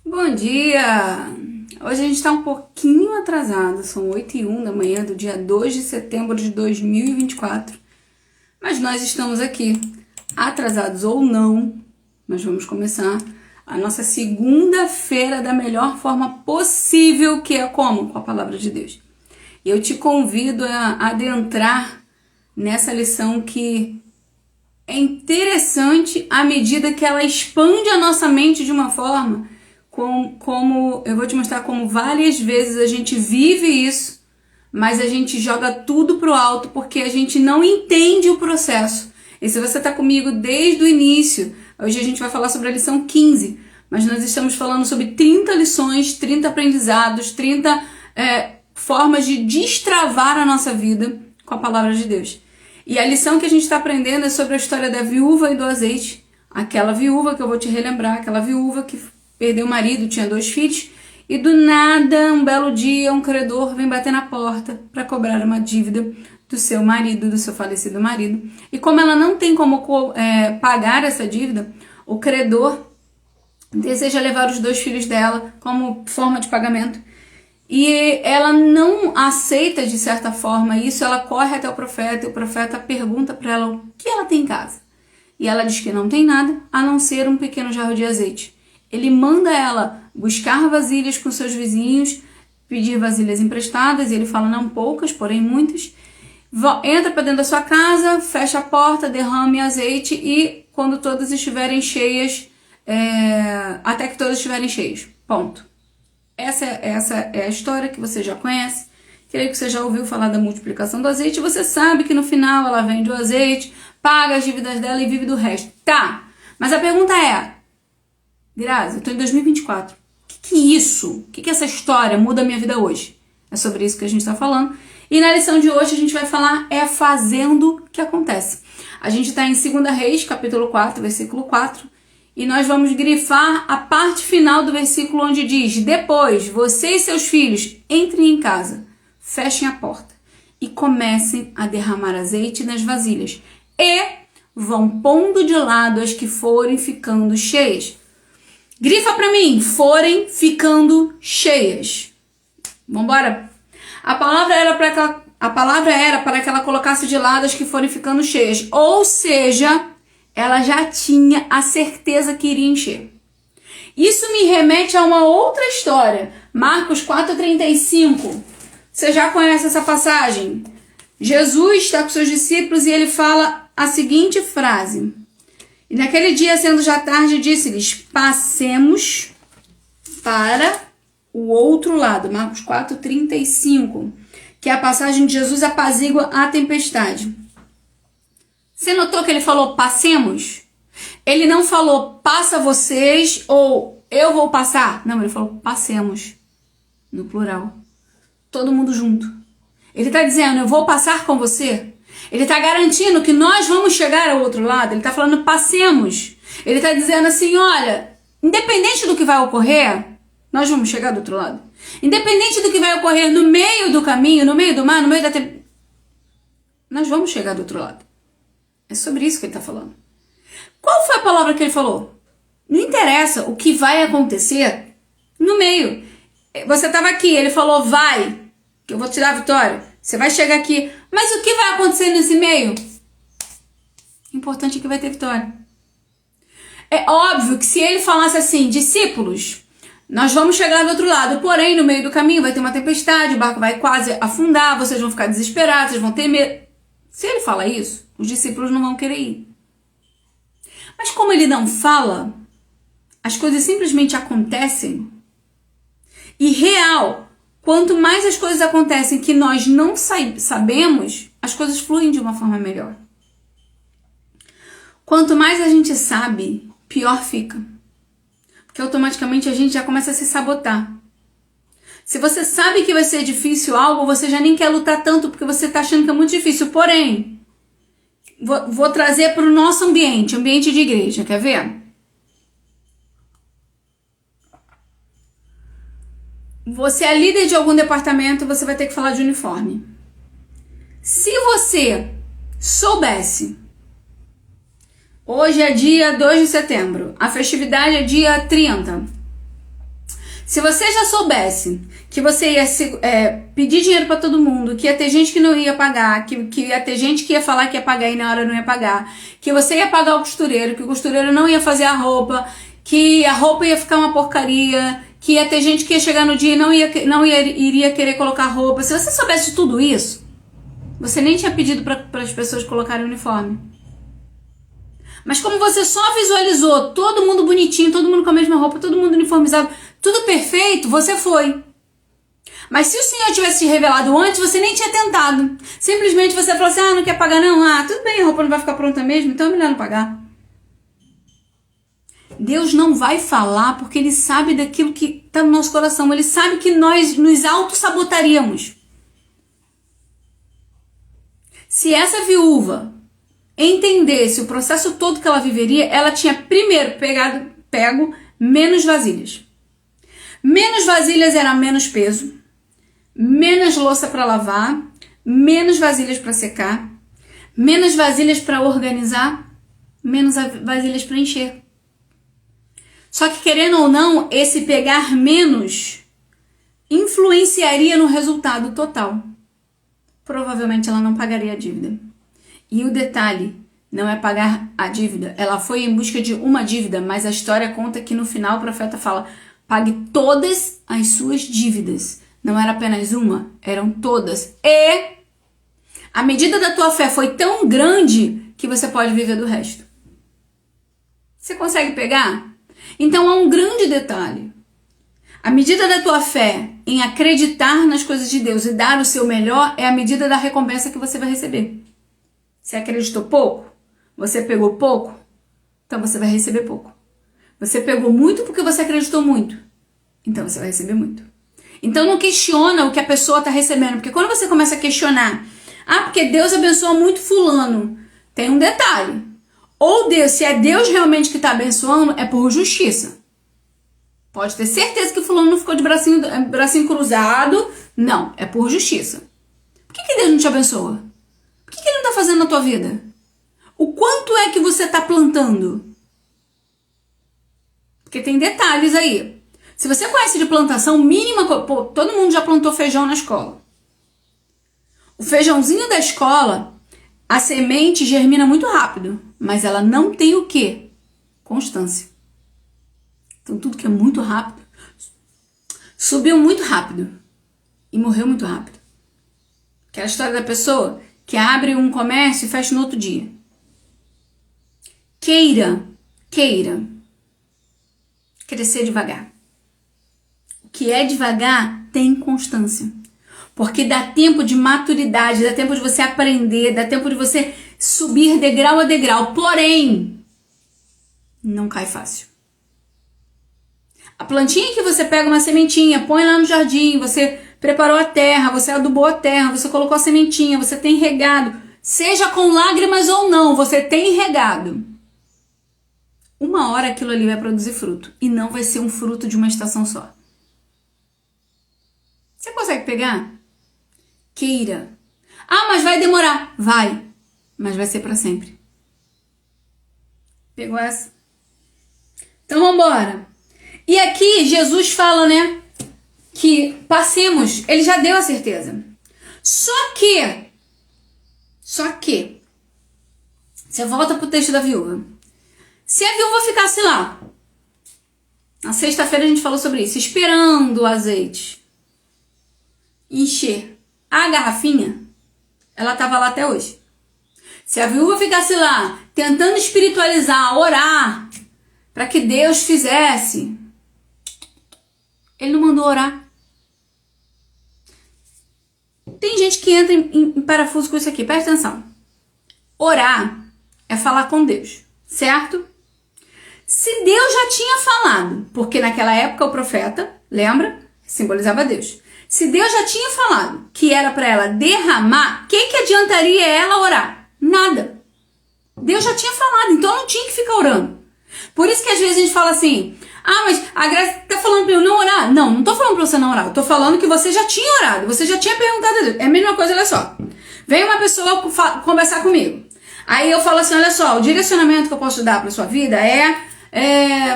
Bom dia! Hoje a gente está um pouquinho atrasado, são 8h01 da manhã do dia 2 de setembro de 2024, mas nós estamos aqui, atrasados ou não, nós vamos começar a nossa segunda-feira da melhor forma possível, que é como? Com a palavra de Deus. E eu te convido a adentrar nessa lição que é interessante à medida que ela expande a nossa mente de uma forma como eu vou te mostrar como várias vezes a gente vive isso, mas a gente joga tudo pro alto porque a gente não entende o processo. E se você está comigo desde o início, hoje a gente vai falar sobre a lição 15, mas nós estamos falando sobre 30 lições, 30 aprendizados, 30 formas de destravar a nossa vida com a palavra de Deus. E a lição que a gente está aprendendo é sobre a história da viúva e do azeite. Aquela viúva que eu vou te relembrar, aquela viúva que perdeu o marido, tinha 2 filhos, e do nada, um belo dia, um credor vem bater na porta para cobrar uma dívida do seu marido, do seu falecido marido. E como ela não tem como pagar essa dívida, o credor deseja levar os 2 filhos dela como forma de pagamento. E ela não aceita, de certa forma, isso. Ela corre até o profeta e o profeta pergunta para ela o que ela tem em casa. E ela diz que não tem nada, a não ser um pequeno jarro de azeite. Ele manda ela buscar vasilhas com seus vizinhos, pedir vasilhas emprestadas, e ele fala, não poucas, porém muitas. Entra para dentro da sua casa, fecha a porta, derrame azeite e quando todas estiverem cheias, até que todas estiverem cheias. Ponto. Essa é a história que você já conhece. Creio que você já ouviu falar da multiplicação do azeite. Você sabe que no final ela vende o azeite, paga as dívidas dela e vive do resto. Tá, mas a pergunta é, Grazi, eu tô em 2024. O que é isso? O que essa história muda a minha vida hoje? É sobre isso que a gente tá falando. E na lição de hoje a gente vai falar fazendo que acontece. A gente tá em 2 Reis, capítulo 4, versículo 4. E nós vamos grifar a parte final do versículo onde diz: depois, você e seus filhos entrem em casa, fechem a porta e comecem a derramar azeite nas vasilhas. E vão pondo de lado as que forem ficando cheias. Grifa pra mim, forem ficando cheias. Vambora? A palavra era para que ela colocasse de lado as que forem ficando cheias. Ou seja, ela já tinha a certeza que iria encher. Isso me remete a uma outra história. Marcos 4,35. Você já conhece essa passagem? Jesus está com seus discípulos e ele fala a seguinte frase. E naquele dia, sendo já tarde, disse-lhes, passemos para o outro lado. Marcos 4,35. Que é a passagem de Jesus apazigua a tempestade. Você notou que ele falou passemos? Ele não falou passa vocês ou eu vou passar. Não, ele falou passemos. No plural. Todo mundo junto. Ele está dizendo eu vou passar com você. Ele está garantindo que nós vamos chegar ao outro lado. Ele está falando passemos. Ele está dizendo assim, olha, independente do que vai ocorrer, nós vamos chegar do outro lado. Independente do que vai ocorrer no meio do caminho, no meio do mar, no meio da tempestade, nós vamos chegar do outro lado. É sobre isso que ele está falando. Qual foi a palavra que ele falou? Não interessa o que vai acontecer no meio. Você estava aqui, ele falou, vai, que eu vou te dar a vitória. Você vai chegar aqui. Mas o que vai acontecer nesse meio? O importante é que vai ter vitória. É óbvio que se ele falasse assim, discípulos, nós vamos chegar do outro lado, porém no meio do caminho vai ter uma tempestade, o barco vai quase afundar, vocês vão ficar desesperados, vocês vão ter medo. Se ele fala isso, os discípulos não vão querer ir. Mas como ele não fala, as coisas simplesmente acontecem. E real, quanto mais as coisas acontecem que nós não sabemos, as coisas fluem de uma forma melhor. Quanto mais a gente sabe, pior fica. Porque automaticamente a gente já começa a se sabotar. Se você sabe que vai ser difícil algo, você já nem quer lutar tanto porque você está achando que é muito difícil. Porém, vou trazer para o nosso ambiente de igreja, quer ver? Você é líder de algum departamento, você vai ter que falar de uniforme. Se você soubesse, hoje é dia 2 de setembro, a festividade é dia 30. Se você já soubesse que você ia pedir dinheiro pra todo mundo, que ia ter gente que não ia pagar, que ia ter gente que ia falar que ia pagar e na hora não ia pagar, que você ia pagar o costureiro, que o costureiro não ia fazer a roupa, que a roupa ia ficar uma porcaria, que ia ter gente que ia chegar no dia e iria querer colocar roupa. Se você soubesse de tudo isso, você nem tinha pedido para as pessoas colocarem uniforme. Mas como você só visualizou todo mundo bonitinho, todo mundo com a mesma roupa, todo mundo uniformizado, tudo perfeito, você foi. Mas se o Senhor tivesse te revelado antes, você nem tinha tentado. Simplesmente você falou assim, não quer pagar não? Tudo bem, a roupa não vai ficar pronta mesmo, então é melhor não pagar. Deus não vai falar porque Ele sabe daquilo que está no nosso coração. Ele sabe que nós nos auto-sabotaríamos. Se essa viúva entendesse o processo todo que ela viveria, ela tinha primeiro pego menos vasilhas. Menos vasilhas era menos peso, menos louça para lavar, menos vasilhas para secar, menos vasilhas para organizar, menos vasilhas para encher. Só que, querendo ou não, esse pegar menos influenciaria no resultado total. Provavelmente ela não pagaria a dívida. E o detalhe não é pagar a dívida. Ela foi em busca de uma dívida, mas a história conta que no final o profeta fala: pague todas as suas dívidas. Não era apenas uma, eram todas. E a medida da tua fé foi tão grande que você pode viver do resto. Você consegue pegar? Então há um grande detalhe. A medida da tua fé em acreditar nas coisas de Deus e dar o seu melhor é a medida da recompensa que você vai receber. Você acreditou pouco? Você pegou pouco? Então você vai receber pouco. Você pegou muito porque você acreditou muito. Então você vai receber muito. Então não questiona o que a pessoa está recebendo. Porque quando você começa a questionar, porque Deus abençoa muito fulano, tem um detalhe. Ou Deus, se é Deus realmente que está abençoando, é por justiça. Pode ter certeza que o fulano não ficou de bracinho cruzado. Não, é por justiça. Por que Deus não te abençoa? Por que Ele não está fazendo na tua vida? O quanto é que você está plantando? Porque tem detalhes aí. Se você conhece de plantação mínima, todo mundo já plantou feijão na escola. O feijãozinho da escola, a semente germina muito rápido, mas ela não tem o quê? Constância. Então tudo que é muito rápido, subiu muito rápido e morreu muito rápido. Que é a história da pessoa que abre um comércio e fecha no outro dia. Queira crescer devagar. O que é devagar tem constância. Porque dá tempo de maturidade, dá tempo de você aprender, dá tempo de você subir degrau a degrau. Porém, não cai fácil. A plantinha que você pega uma sementinha, põe lá no jardim, você preparou a terra, você adubou a terra, você colocou a sementinha, você tem regado. Seja com lágrimas ou não, você tem regado. Uma hora aquilo ali vai produzir fruto. E não vai ser um fruto de uma estação só. Você consegue pegar? Queira. Mas vai demorar. Vai. Mas vai ser para sempre. Pegou essa? Então vambora. E aqui Jesus fala, que passemos. Ele já deu a certeza. Só que, você volta pro texto da viúva. Se a viúva ficasse lá, na sexta-feira a gente falou sobre isso, esperando o azeite encher a garrafinha, ela estava lá até hoje. Se a viúva ficasse lá, tentando espiritualizar, orar, para que Deus fizesse, Ele não mandou orar. Tem gente que entra em parafuso com isso aqui, presta atenção. Orar é falar com Deus, certo? Se Deus já tinha falado, porque naquela época o profeta, lembra? Simbolizava Deus. Se Deus já tinha falado que era para ela derramar, o que adiantaria ela orar? Nada. Deus já tinha falado, então não tinha que ficar orando. Por isso que às vezes a gente fala assim, mas a Graça tá falando para eu não orar. Não tô falando para você não orar, eu tô falando que você já tinha orado, você já tinha perguntado a Deus. É a mesma coisa, olha só. Vem uma pessoa conversar comigo. Aí eu falo assim, olha só, o direcionamento que eu posso dar para sua vida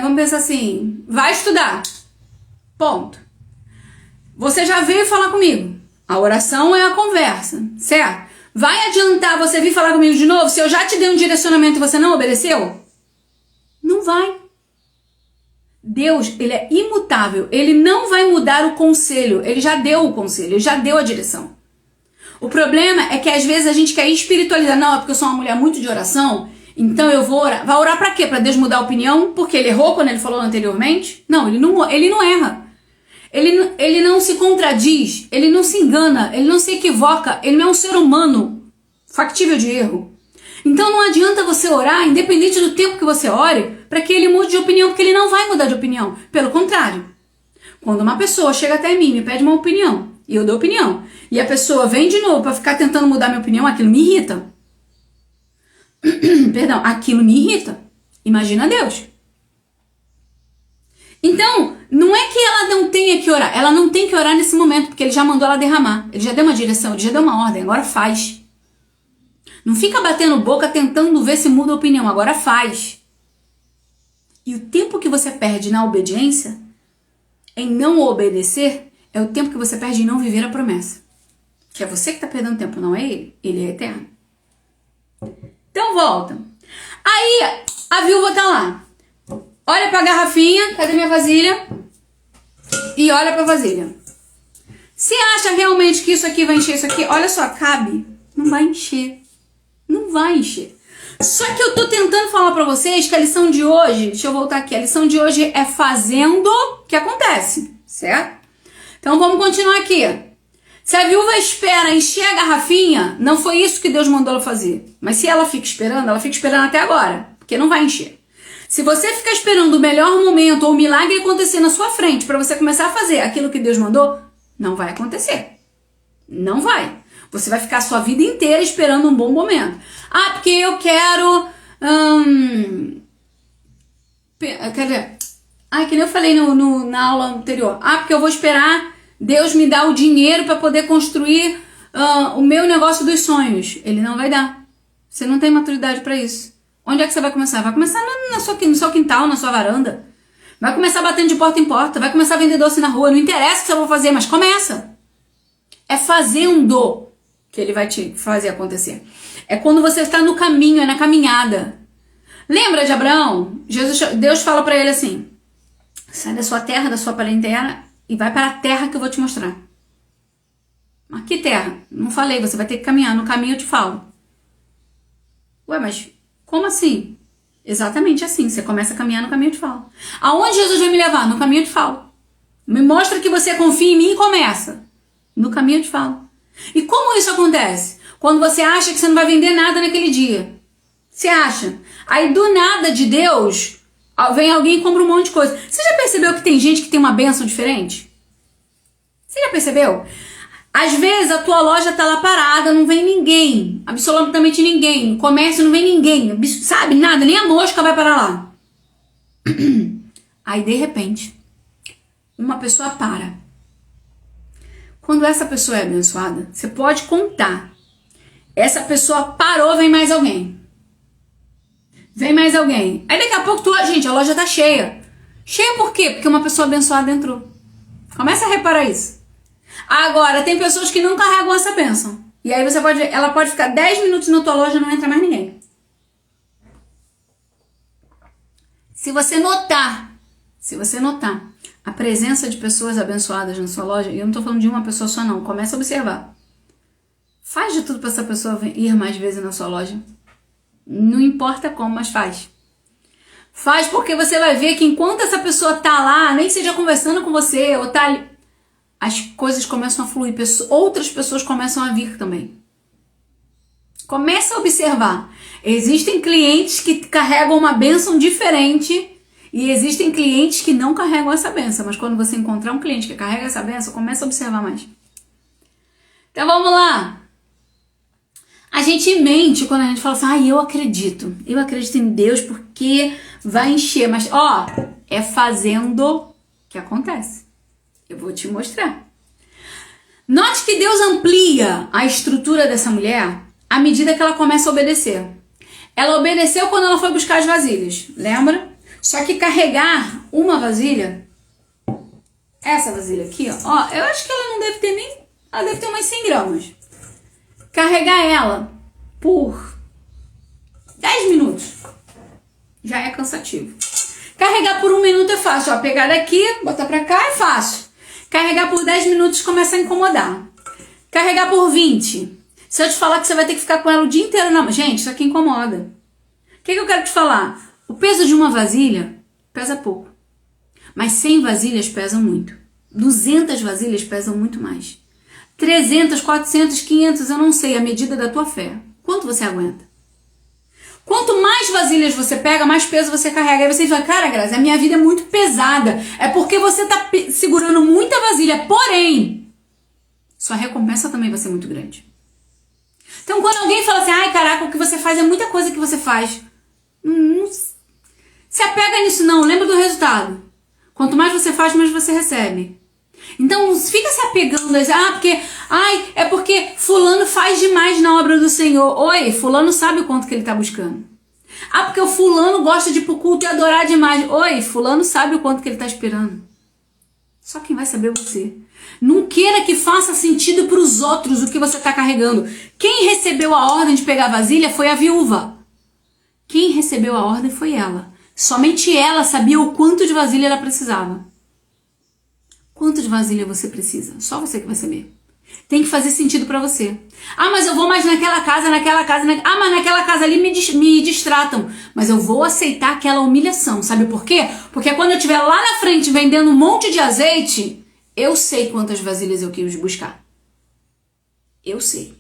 vamos pensar assim, vai estudar. Ponto. Você já veio falar comigo. A oração é a conversa, certo? Vai adiantar você vir falar comigo de novo se eu já te dei um direcionamento e você não obedeceu? Não vai. Deus, ele é imutável. Ele não vai mudar o conselho. Ele já deu o conselho, ele já deu a direção. O problema é que às vezes a gente quer espiritualizar. Não, é porque eu sou uma mulher muito de oração, então eu vou orar. Vai orar pra quê? Pra Deus mudar a opinião? Porque ele errou quando ele falou anteriormente? Não, ele não erra. Ele não se contradiz, ele não se engana, ele não se equivoca, ele não é um ser humano factível de erro. Então não adianta você orar, independente do tempo que você ore, para que ele mude de opinião, porque ele não vai mudar de opinião. Pelo contrário, quando uma pessoa chega até mim e me pede uma opinião, e eu dou opinião, e a pessoa vem de novo para ficar tentando mudar minha opinião, aquilo me irrita. Perdão, aquilo me irrita. Imagina Deus. Então, não é que ela não tenha que orar, ela não tem que orar nesse momento, porque ele já mandou ela derramar, ele já deu uma direção, ele já deu uma ordem, agora faz. Não fica batendo boca tentando ver se muda a opinião, agora faz. E o tempo que você perde na obediência, em não obedecer, é o tempo que você perde em não viver a promessa. Que é você que está perdendo tempo, não é ele. Ele é eterno. Então volta. Aí a viúva tá lá. Olha pra garrafinha, cadê minha vasilha? E olha pra vasilha. Se acha realmente que isso aqui vai encher isso aqui, olha só, cabe. Não vai encher. Não vai encher. Só que eu tô tentando falar pra vocês que a lição de hoje, deixa eu voltar aqui, a lição de hoje é fazendo que acontece, certo? Então vamos continuar aqui. Se a viúva espera encher a garrafinha, não foi isso que Deus mandou ela fazer. Mas se ela fica esperando até agora, porque não vai encher. Se você ficar esperando o melhor momento ou o milagre acontecer na sua frente para você começar a fazer aquilo que Deus mandou, não vai acontecer. Não vai. Você vai ficar a sua vida inteira esperando um bom momento. Ah, porque eu quero... quer ver? Ah, que nem eu falei na aula anterior. Ah, porque eu vou esperar Deus me dar o dinheiro para poder construir o meu negócio dos sonhos. Ele não vai dar. Você não tem maturidade para isso. Onde é que você vai começar? Vai começar no seu quintal, na sua varanda. Vai começar batendo de porta em porta. Vai começar a vender doce na rua. Não interessa o que você vai fazer, mas começa. É fazendo que ele vai te fazer acontecer. É quando você está no caminho, é na caminhada. Lembra de Abraão? Deus fala para ele assim: sai da sua terra, da sua parentela e vai para a terra que eu vou te mostrar. Mas que terra? Não falei, você vai ter que caminhar. No caminho eu te falo. Ué, mas como assim? Exatamente assim. Você começa a caminhar no caminho eu te falo. Aonde Jesus vai me levar? No caminho eu te falo. Me mostra que você confia em mim e começa. No caminho eu te falo. E como isso acontece? Quando você acha que você não vai vender nada naquele dia. Você acha. Aí do nada de Deus, vem alguém e compra um monte de coisa. Você já percebeu que tem gente que tem uma bênção diferente? Você já percebeu? Às vezes a tua loja tá lá parada, não vem ninguém. Absolutamente ninguém. No comércio não vem ninguém. Sabe, nada, nem a mosca vai para lá. Aí de repente, uma pessoa para. Quando essa pessoa é abençoada, você pode contar. Essa pessoa parou, vem mais alguém. Vem mais alguém. Aí daqui a pouco, gente, a loja tá cheia. Cheia por quê? Porque uma pessoa abençoada entrou. Começa a reparar isso. Agora, tem pessoas que não carregam essa bênção. E aí você pode ver, ela pode ficar 10 minutos na tua loja e não entra mais ninguém. Se você notar a presença de pessoas abençoadas na sua loja, e eu não tô falando de uma pessoa só não, começa a observar. Faz de tudo para essa pessoa ir mais vezes na sua loja. Não importa como, mas faz. Faz porque você vai ver que enquanto essa pessoa tá lá, nem que seja conversando com você, ou tá ali, as coisas começam a fluir, outras pessoas começam a vir também. Começa a observar. Existem clientes que carregam uma bênção diferente e existem clientes que não carregam essa bênção. Mas quando você encontrar um cliente que carrega essa bênção, começa a observar mais. Então vamos lá. A gente mente quando a gente fala assim, eu acredito em Deus porque vai encher. Mas é fazendo que acontece. Eu vou te mostrar. Note que Deus amplia a estrutura dessa mulher à medida que ela começa a obedecer. Ela obedeceu quando ela foi buscar as vasilhas, lembra? Só que carregar uma vasilha essa vasilha aqui, ó, eu acho que ela não deve ter nem, ela deve ter umas 100 gramas. Carregar ela por 10 minutos já é cansativo. Carregar por 1 minuto é fácil, ó, pegar daqui, botar pra cá é fácil. Carregar por 10 minutos começa a incomodar. Carregar por 20. Se eu te falar que você vai ter que ficar com ela o dia inteiro na mão, gente, isso aqui incomoda. O que eu quero te falar? O peso de uma vasilha pesa pouco. Mas 100 vasilhas pesam muito. 200 vasilhas pesam muito mais. 300, 400, 500, eu não sei, a medida da tua fé. Quanto você aguenta? Quanto mais vasilhas você pega, mais peso você carrega. Aí você fala, cara, Grazi, a minha vida é muito pesada. É porque você está segurando muita vasilha. Porém, sua recompensa também vai ser muito grande. Então, quando alguém fala assim, ai, caraca, o que você faz é muita coisa que você faz. Não se apega nisso não, lembra do resultado. Quanto mais você faz, mais você recebe. Então, não fica se apegando é porque fulano faz demais na obra do Senhor. Oi, fulano sabe o quanto que ele está buscando. Ah, porque o fulano gosta de ir pro culto e adorar demais. Oi, fulano sabe o quanto que ele está esperando. Só quem vai saber é você. Não queira que faça sentido para os outros o que você está carregando. Quem recebeu a ordem de pegar a vasilha foi a viúva. Quem recebeu a ordem foi ela. Somente ela sabia o quanto de vasilha ela precisava. Quanto de vasilha você precisa? Só você que vai saber. Tem que fazer sentido pra você. Ah, mas eu vou mais naquela casa. Ah, mas naquela casa ali me distratam. Mas eu vou aceitar aquela humilhação. Sabe por quê? Porque quando eu estiver lá na frente vendendo um monte de azeite, eu sei quantas vasilhas eu quis buscar. Eu sei.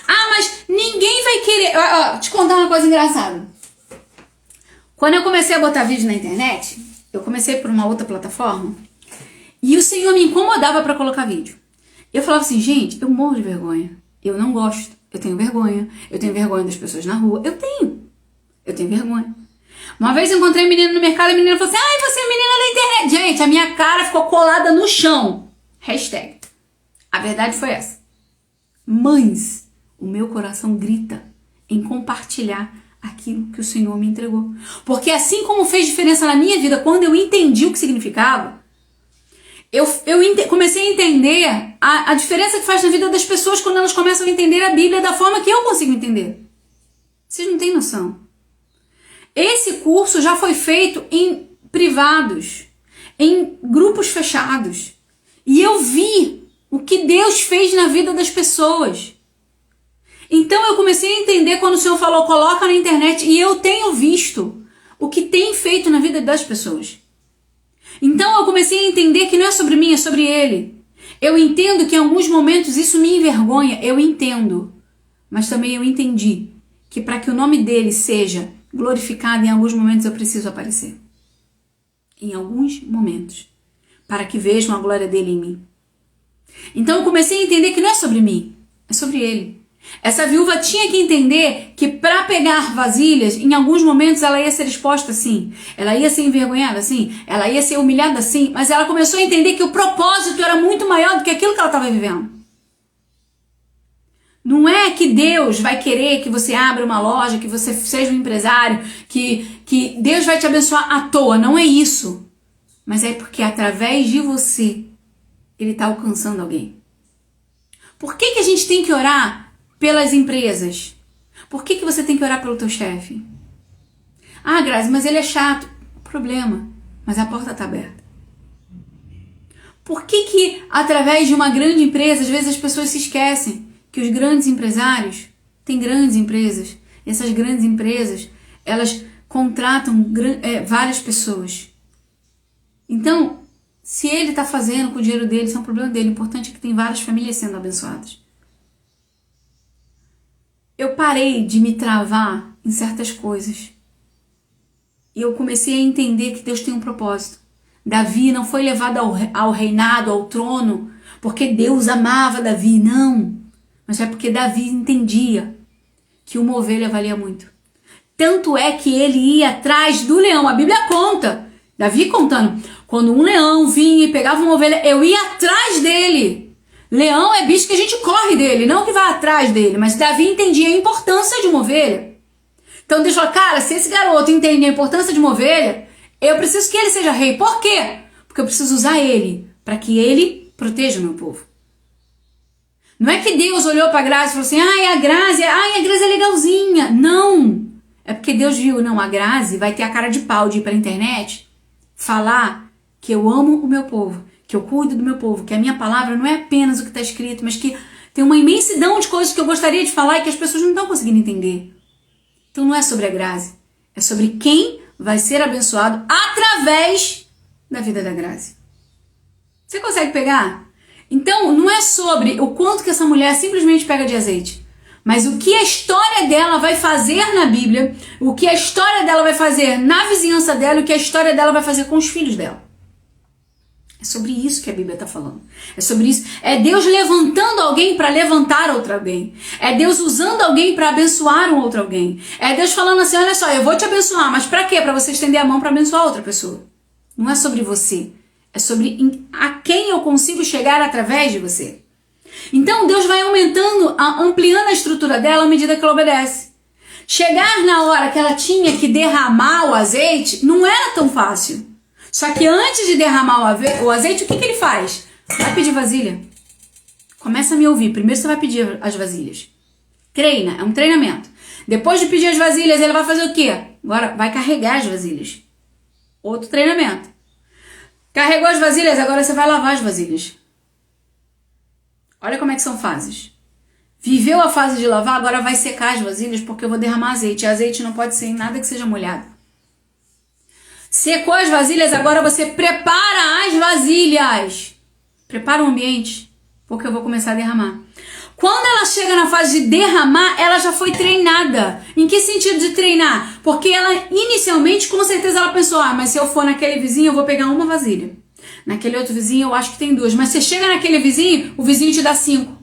Ah, mas ninguém vai querer... Ó, te contar uma coisa engraçada. Quando eu comecei a botar vídeo na internet, eu comecei por uma outra plataforma, e o Senhor me incomodava para colocar vídeo. Eu falava assim, gente, eu morro de vergonha. Eu não gosto. Eu tenho vergonha. Eu tenho vergonha das pessoas na rua. Eu tenho vergonha. Uma vez eu encontrei um menino no mercado, e a menina falou assim, ai, você é menina da internet. Gente, a minha cara ficou colada no chão. Hashtag. A verdade foi essa. Mães, o meu coração grita em compartilhar aquilo que o Senhor me entregou. Porque assim como fez diferença na minha vida, quando eu entendi o que significava, eu comecei a entender a diferença que faz na vida das pessoas quando elas começam a entender a Bíblia da forma que eu consigo entender. Vocês não têm noção. Esse curso já foi feito em privados, em grupos fechados. E eu vi o que Deus fez na vida das pessoas. Então eu comecei a entender quando o Senhor falou, coloca na internet, e eu tenho visto o que tem feito na vida das pessoas. Então eu comecei a entender que não é sobre mim, é sobre Ele. Eu entendo que em alguns momentos isso me envergonha, eu entendo. Mas também eu entendi que para que o nome dele seja glorificado, em alguns momentos eu preciso aparecer. Em alguns momentos. Para que vejam a glória dele em mim. Então eu comecei a entender que não é sobre mim, é sobre ele. Essa viúva tinha que entender que para pegar vasilhas, em alguns momentos ela ia ser exposta assim, ela ia ser envergonhada assim, ela ia ser humilhada assim, mas ela começou a entender que o propósito era muito maior do que aquilo que ela estava vivendo. Não é que Deus vai querer que você abra uma loja, que você seja um empresário, que Deus vai te abençoar à toa, não é isso. Mas é porque através de você, Ele está alcançando alguém. Por que a gente tem que orar pelas empresas? Por que você tem que orar pelo teu chefe? Ah, Grazi, mas ele é chato. Problema, mas a porta está aberta. Por que através de uma grande empresa, às vezes as pessoas se esquecem que os grandes empresários têm grandes empresas. E essas grandes empresas, elas contratam várias pessoas. Então, se ele está fazendo com o dinheiro dele, isso é um problema dele. O importante é que tem várias famílias sendo abençoadas. Eu parei de me travar em certas coisas. E eu comecei a entender que Deus tem um propósito. Davi não foi levado ao reinado, ao trono, porque Deus amava Davi, não. Mas é porque Davi entendia que uma ovelha valia muito. Tanto é que ele ia atrás do leão. A Bíblia conta, Davi contando, quando um leão vinha e pegava uma ovelha, eu ia atrás dele. Leão é bicho que a gente corre dele, não que vai atrás dele. Mas Davi entendia a importância de uma ovelha. Então Deus falou, cara, se esse garoto entende a importância de uma ovelha, eu preciso que ele seja rei. Por quê? porque eu preciso usar ele para que ele proteja o meu povo. Não é que Deus olhou para a Grazi e falou assim, a Grazi é legalzinha. Não! É porque Deus viu, não, a Grazi vai ter a cara de pau de ir para a internet falar que eu amo o meu povo, que eu cuido do meu povo, que a minha palavra não é apenas o que está escrito, mas que tem uma imensidão de coisas que eu gostaria de falar e que as pessoas não estão conseguindo entender. Então não é sobre a Grazi, é sobre quem vai ser abençoado através da vida da Grazi. Você consegue pegar? Então, não é sobre o quanto que essa mulher simplesmente pega de azeite, mas o que a história dela vai fazer na Bíblia, o que a história dela vai fazer na vizinhança dela, o que a história dela vai fazer com os filhos dela. É sobre isso que a Bíblia está falando. É sobre isso. É Deus levantando alguém para levantar outro alguém. É Deus usando alguém para abençoar um outro alguém. É Deus falando assim, olha só, eu vou te abençoar, mas para quê? Para você estender a mão para abençoar outra pessoa. Não é sobre você. É sobre a quem eu consigo chegar através de você. Então Deus vai aumentando, ampliando a estrutura dela à medida que ela obedece. Chegar na hora que ela tinha que derramar o azeite não era tão fácil. Só que antes de derramar o azeite, o que ele faz? Vai pedir vasilha. Começa a me ouvir. Primeiro você vai pedir as vasilhas. Treina, é um treinamento. Depois de pedir as vasilhas, ele vai fazer o quê? Agora vai carregar as vasilhas. Outro treinamento. Carregou as vasilhas, agora você vai lavar as vasilhas. Olha como é que são fases. Viveu a fase de lavar, agora vai secar as vasilhas porque eu vou derramar azeite. Azeite não pode ser em nada que seja molhado. Secou as vasilhas, agora você prepara as vasilhas. Prepara o ambiente, porque eu vou começar a derramar. Quando ela chega na fase de derramar, ela já foi treinada. Em que sentido de treinar? Porque ela, inicialmente, com certeza ela pensou, mas se eu for naquele vizinho, eu vou pegar uma vasilha. Naquele outro vizinho, eu acho que tem duas. Mas você chega naquele vizinho, o vizinho te dá 5.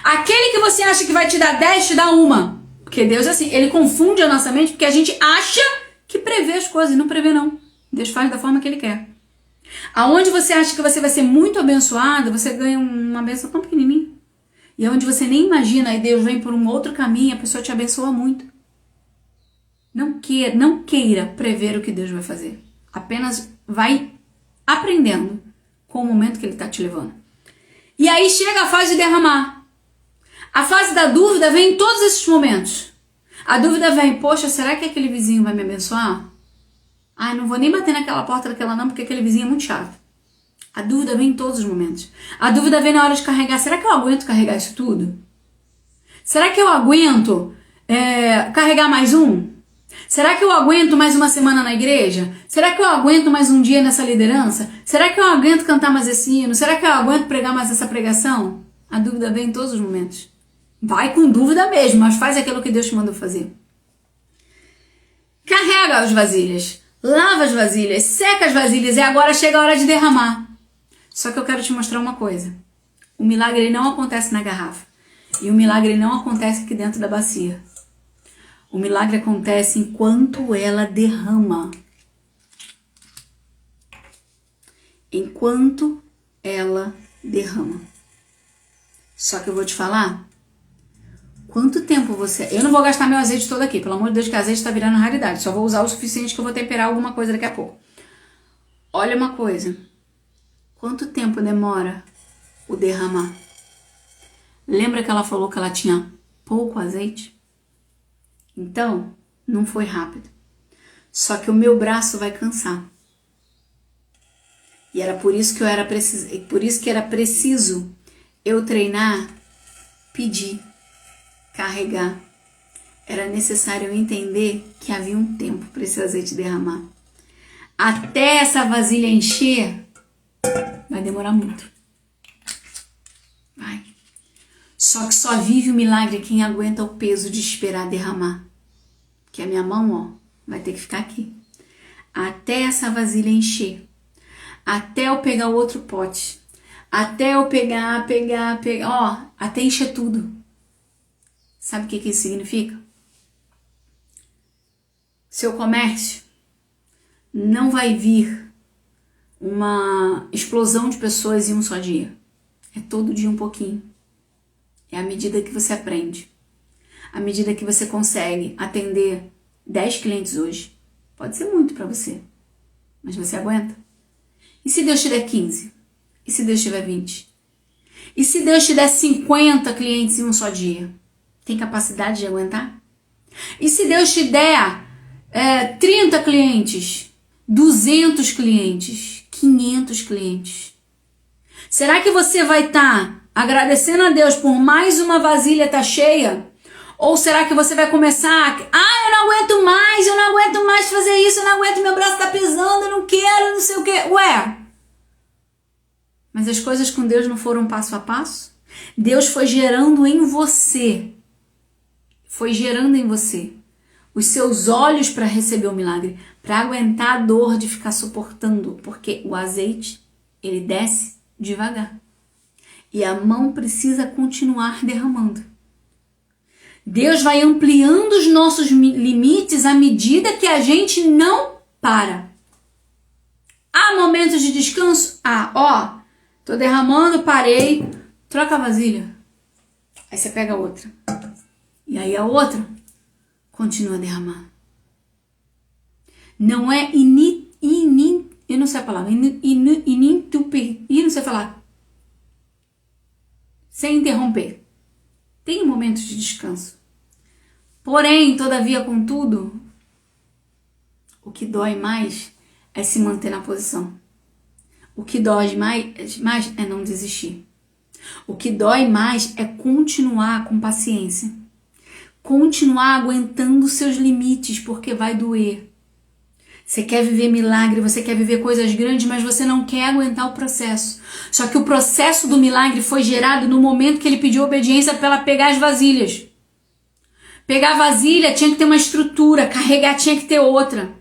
Aquele que você acha que vai te dar 10, te dá uma. Porque Deus, assim, ele confunde a nossa mente, porque a gente acha que prevê as coisas, e não prevê não. Deus faz da forma que ele quer. Aonde você acha que você vai ser muito abençoado, você ganha uma benção tão pequenininha. E aonde você nem imagina, e Deus vem por um outro caminho, a pessoa te abençoa muito. Não queira prever o que Deus vai fazer. Apenas vai aprendendo com o momento que ele está te levando. E aí chega a fase de derramar. A fase da dúvida vem em todos esses momentos. A dúvida vem, poxa, será que aquele vizinho vai me abençoar? Não vou nem bater naquela porta daquela não, porque aquele vizinho é muito chato. A dúvida vem em todos os momentos. A dúvida vem na hora de carregar. Será que eu aguento carregar isso tudo? Será que eu aguento carregar mais um? Será que eu aguento mais uma semana na igreja? Será que eu aguento mais um dia nessa liderança? Será que eu aguento cantar mais esse hino? Será que eu aguento pregar mais essa pregação? A dúvida vem em todos os momentos. Vai com dúvida mesmo, mas faz aquilo que Deus te mandou fazer. Carrega as vasilhas, lava as vasilhas, seca as vasilhas e agora chega a hora de derramar. Só que eu quero te mostrar uma coisa. O milagre ele não acontece na garrafa. E o milagre ele não acontece aqui dentro da bacia. O milagre acontece enquanto ela derrama. Enquanto ela derrama. Só que eu vou te falar. Quanto tempo você... Eu não vou gastar meu azeite todo aqui. Pelo amor de Deus, que o azeite está virando raridade. Só vou usar o suficiente que eu vou temperar alguma coisa daqui a pouco. Olha uma coisa. Quanto tempo demora o derramar? Lembra que ela falou que ela tinha pouco azeite? Então, não foi rápido. Só que o meu braço vai cansar. E era por isso que era preciso eu treinar, pedir, carregar. Era necessário eu entender que havia um tempo para esse azeite derramar. Até essa vasilha encher, vai demorar muito. Vai. Só que só vive o milagre quem aguenta o peso de esperar derramar. Que a minha mão, vai ter que ficar aqui. Até essa vasilha encher. Até eu pegar o outro pote. Até eu pegar, até encher tudo. Sabe o que isso significa? Seu comércio não vai vir uma explosão de pessoas em um só dia. É todo dia um pouquinho. É à medida que você aprende. À medida que você consegue atender 10 clientes hoje. Pode ser muito para você, mas você aguenta. E se Deus te der 15? E se Deus te der 20? E se Deus te der 50 clientes em um só dia? Tem capacidade de aguentar? E se Deus te der 30 clientes, 200 clientes, 500 clientes? Será que você vai estar agradecendo a Deus por mais uma vasilha estar cheia? Ou será que você vai começar, eu não aguento mais fazer isso, eu não aguento, meu braço tá pesando, eu não quero, não sei o quê. Ué, mas as coisas com Deus não foram passo a passo? Deus foi gerando em você, os seus olhos para receber o milagre, para aguentar a dor de ficar suportando, porque o azeite, ele desce devagar. E a mão precisa continuar derramando. Deus vai ampliando os nossos limites à medida que a gente não para. Há momentos de descanso? Tô derramando, parei, troca a vasilha. Aí você pega outra. E aí a outra continua a derramar. Não é eu não sei a palavra, não sei falar. Sem interromper. Tem momentos de descanso. Porém, todavia, contudo, o que dói mais é se manter na posição. O que dói mais é não desistir. O que dói mais é continuar com paciência. Continuar aguentando seus limites, porque vai doer. Você quer viver milagre, você quer viver coisas grandes, mas você não quer aguentar o processo. Só que o processo do milagre foi gerado no momento que ele pediu obediência para ela pegar as vasilhas. Pegar a vasilha tinha que ter uma estrutura, carregar tinha que ter outra.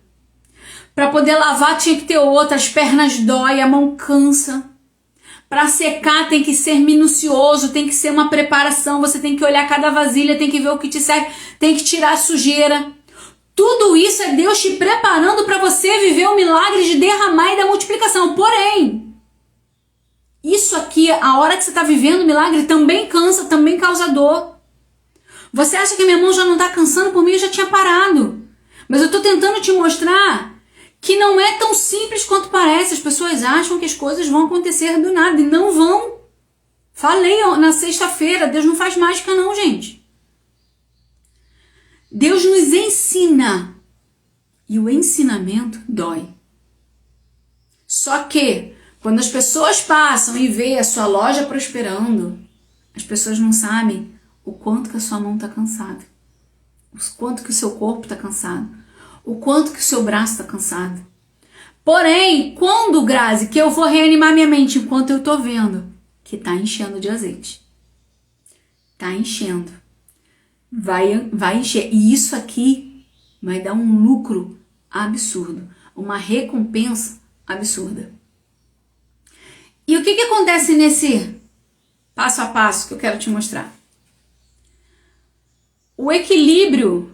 Para poder lavar tinha que ter outra, as pernas dói, a mão cansa. Para secar tem que ser minucioso, tem que ser uma preparação, você tem que olhar cada vasilha, tem que ver o que te serve, tem que tirar a sujeira. Tudo isso é Deus te preparando para você viver o milagre de derramar e da multiplicação. Porém, isso aqui, a hora que você está vivendo o milagre, também cansa, também causa dor. Você acha que minha mão já não está cansando? Por mim eu já tinha parado. Mas eu estou tentando te mostrar que não é tão simples quanto parece. As pessoas acham que as coisas vão acontecer do nada e não vão. Falei na sexta-feira, Deus não faz mágica não, gente. Deus nos ensina e o ensinamento dói. Só que quando as pessoas passam e veem a sua loja prosperando, as pessoas não sabem o quanto que a sua mão está cansada, o quanto que o seu corpo está cansado, o quanto que o seu braço está cansado. Porém, quando, Grazi, que eu vou reanimar minha mente enquanto eu estou vendo que está enchendo de azeite, está enchendo, vai encher. E isso aqui vai dar um lucro absurdo, uma recompensa absurda. E o que acontece nesse passo a passo que eu quero te mostrar? O equilíbrio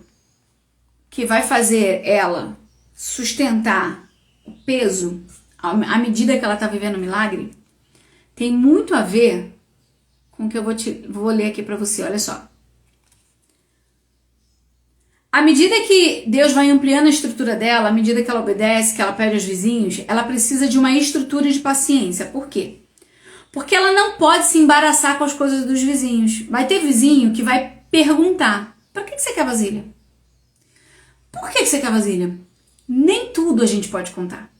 que vai fazer ela sustentar o peso à medida que ela está vivendo o milagre tem muito a ver com o que eu vou ler aqui para você. Olha só. À medida que Deus vai ampliando a estrutura dela, à medida que ela obedece, que ela pede aos vizinhos, ela precisa de uma estrutura de paciência. Por quê? Porque ela não pode se embaraçar com as coisas dos vizinhos. Vai ter vizinho que vai perguntar: para que você quer vasilha? Por que você quer vasilha? Nem tudo a gente pode contar.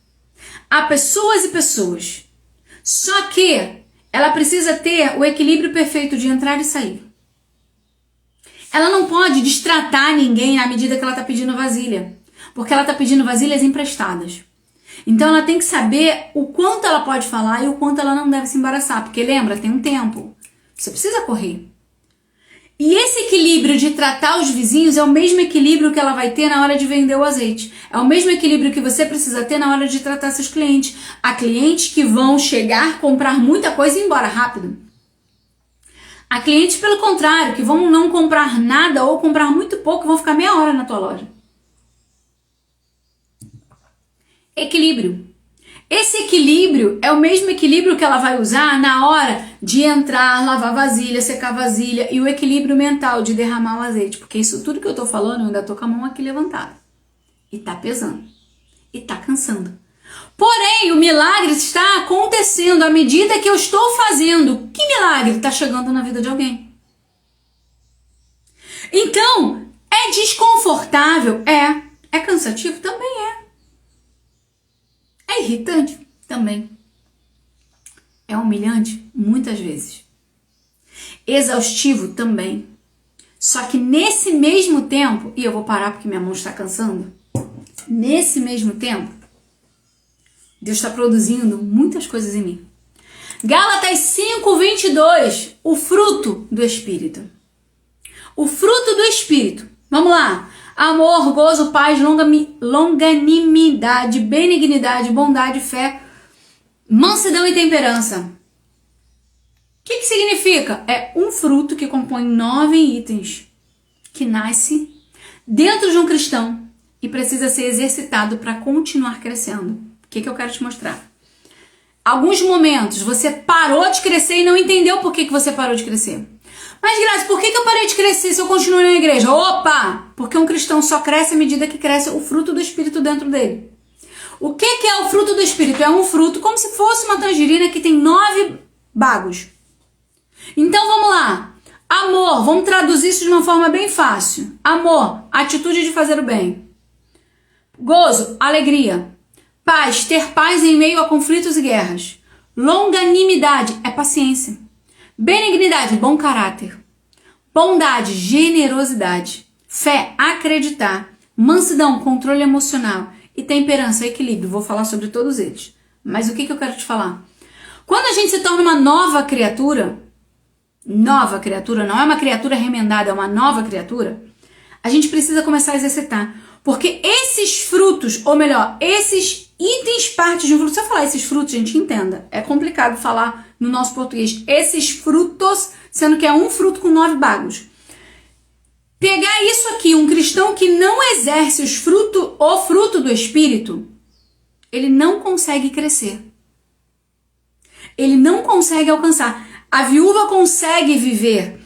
Há pessoas e pessoas. Só que ela precisa ter o equilíbrio perfeito de entrar e sair. Ela não pode destratar ninguém à medida que ela está pedindo vasilha. Porque ela está pedindo vasilhas emprestadas. Então ela tem que saber o quanto ela pode falar e o quanto ela não deve se embaraçar. Porque lembra, tem um tempo. Você precisa correr. E esse equilíbrio de tratar os vizinhos é o mesmo equilíbrio que ela vai ter na hora de vender o azeite. É o mesmo equilíbrio que você precisa ter na hora de tratar seus clientes. Há clientes que vão chegar, comprar muita coisa e ir embora rápido. Há clientes, pelo contrário, que vão não comprar nada ou comprar muito pouco e vão ficar meia hora na tua loja. Equilíbrio. Esse equilíbrio é o mesmo equilíbrio que ela vai usar na hora de entrar, lavar vasilha, secar vasilha e o equilíbrio mental de derramar o azeite. Porque isso tudo que eu tô falando, eu ainda tô com a mão aqui levantada. E tá pesando. E tá cansando. Porém, o milagre está acontecendo à medida que eu estou fazendo. Que milagre está chegando na vida de alguém? Então, é desconfortável? É. É cansativo? Também é. É irritante? Também. É humilhante? Muitas vezes. Exaustivo? Também. Só que nesse mesmo tempo, e eu vou parar porque minha mão está cansando, nesse mesmo tempo, Deus está produzindo muitas coisas em mim. Gálatas 5:22, o fruto do Espírito. O fruto do Espírito. Vamos lá. Amor, gozo, paz, longanimidade, benignidade, bondade, fé, mansidão e temperança. O que significa? É um fruto que compõe 9 itens, que nasce dentro de um cristão e precisa ser exercitado para continuar crescendo. O que eu quero te mostrar? Alguns momentos você parou de crescer e não entendeu por que você parou de crescer. Mas, Graça, por que eu parei de crescer se eu continuo na igreja? Opa! Porque um cristão só cresce à medida que cresce o fruto do Espírito dentro dele. O que é o fruto do Espírito? É um fruto como se fosse uma tangerina que tem 9 bagos. Então, vamos lá. Amor, vamos traduzir isso de uma forma bem fácil. Amor, atitude de fazer o bem. Gozo, alegria. Paz, ter paz em meio a conflitos e guerras. Longanimidade é paciência. Benignidade, bom caráter. Bondade, generosidade. Fé, acreditar. Mansidão, controle emocional. E temperança, equilíbrio. Vou falar sobre todos eles. Mas o que eu quero te falar? Quando a gente se torna uma nova criatura não é uma criatura remendada, é uma nova criatura, a gente precisa começar a exercitar. Porque esses frutos, ou melhor, esses itens, partes de um fruto, se eu falar esses frutos, gente, entenda, é complicado falar no nosso português, esses frutos, sendo que é um fruto com 9 bagos. Pegar isso aqui, um cristão que não exerce o fruto do Espírito, ele não consegue crescer. Ele não consegue alcançar. A viúva consegue viver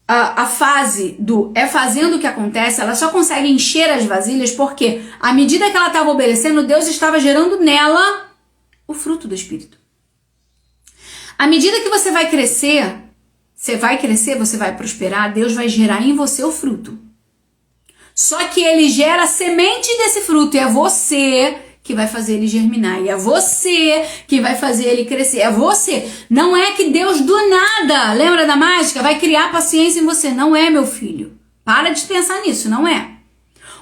a fase do fazendo o que acontece, ela só consegue encher as vasilhas porque, à medida que ela estava obedecendo, Deus estava gerando nela o fruto do Espírito. À medida que você vai crescer, você vai prosperar, Deus vai gerar em você o fruto. Só que ele gera a semente desse fruto e é você que vai fazer ele germinar. E é você que vai fazer ele crescer. É você. Não é que Deus do nada, lembra da mágica? Vai criar paciência em você. Não é, meu filho. Para de pensar nisso, não é.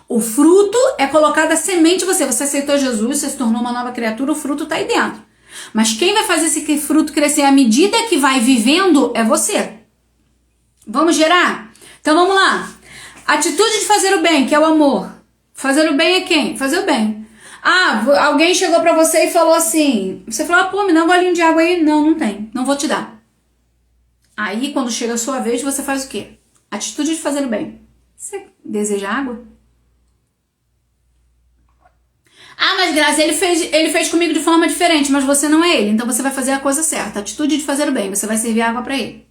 O fruto é colocado a semente em você. Você aceitou Jesus, você se tornou uma nova criatura, o fruto está aí dentro. Mas quem vai fazer esse fruto crescer à medida que vai vivendo é você. Vamos gerar? Então vamos lá. Atitude de fazer o bem, que é o amor. Fazer o bem é quem? Fazer o bem. Ah, alguém chegou pra você e falou assim, você falou, pô, me dá um golinho de água aí. Não tem, não vou te dar. Aí, quando chega a sua vez, você faz o quê? Atitude de fazer o bem. Você deseja água? Ah, mas Graça, ele fez comigo de forma diferente, mas você não é ele, então você vai fazer a coisa certa. Atitude de fazer o bem, você vai servir água pra ele.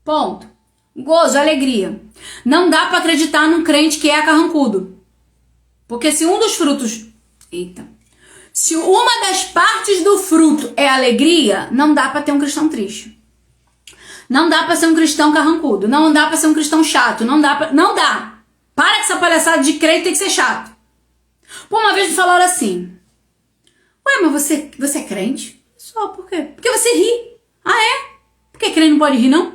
Ponto. Gozo, alegria. Não dá pra acreditar num crente que é carrancudo. Porque se um dos frutos... Se uma das partes do fruto é alegria, não dá pra ter um cristão triste. Não dá pra ser um cristão carrancudo. Não dá pra ser um cristão chato. Não dá. Para com essa palhaçada de crente tem que ser chato. Pô, uma vez me falaram assim. Ué, mas você é crente? Só, por quê? Porque você ri. Ah, é? Porque crente não pode rir, não?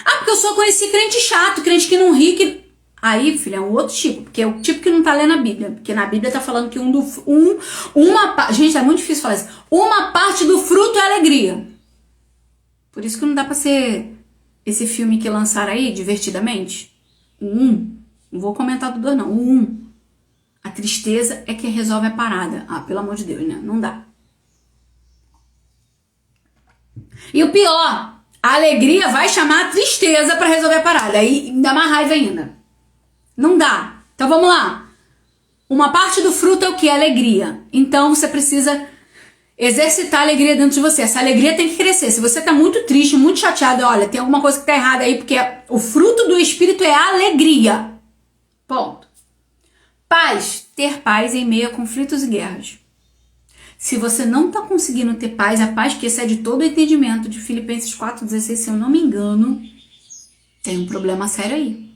Ah, porque eu só conheci crente chato, crente que não ri, que... Aí, filho, é um outro tipo, porque é o tipo que não tá lendo a Bíblia. Porque na Bíblia tá falando que gente, é muito difícil falar isso. Uma parte do fruto é alegria. Por isso que não dá pra ser esse filme que lançaram aí, Divertidamente. Não vou comentar do 2, não. A tristeza é que resolve a parada. Ah, pelo amor de Deus, né? Não dá. E o pior, a alegria vai chamar a tristeza pra resolver a parada. Aí dá mais raiva ainda. Não dá. Então vamos lá. Uma parte do fruto é o que? Alegria. Então você precisa exercitar a alegria dentro de você. Essa alegria tem que crescer. Se você tá muito triste, muito chateado, olha, tem alguma coisa que tá errada aí, porque o fruto do Espírito é a alegria. Ponto. Paz. ter paz em meio a conflitos e guerras. Se você não está conseguindo ter paz, a paz que excede todo o entendimento de Filipenses 4,16, se eu não me engano, tem um problema sério aí.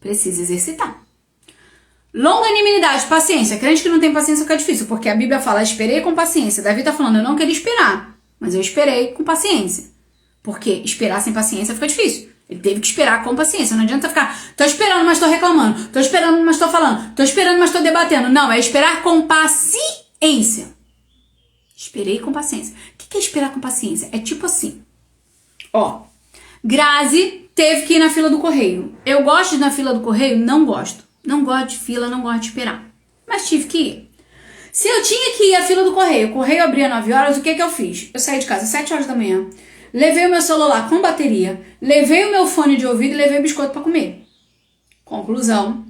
Precisa exercitar. Longanimidade, paciência. Crente que não tem paciência fica difícil, porque a Bíblia fala, esperei com paciência. Davi está falando, eu não queria esperar, mas eu esperei com paciência. Porque esperar sem paciência fica difícil. Ele teve que esperar com paciência. Não adianta ficar, tô esperando, mas tô reclamando. Tô esperando, mas tô falando. Tô esperando, mas tô debatendo. Não, é esperar com paciência. Esperei com paciência. O que é esperar com paciência? É tipo assim. Ó, Grazi teve que ir na fila do correio. Eu gosto de ir na fila do correio? Não gosto. Não gosto de fila, não gosto de esperar. Mas tive que ir. Se eu tinha que ir à fila do correio, o correio abria 9 horas, o que eu fiz? Eu saí de casa às 7 horas da manhã, levei o meu celular com bateria, levei o meu fone de ouvido e levei biscoito para comer. Conclusão.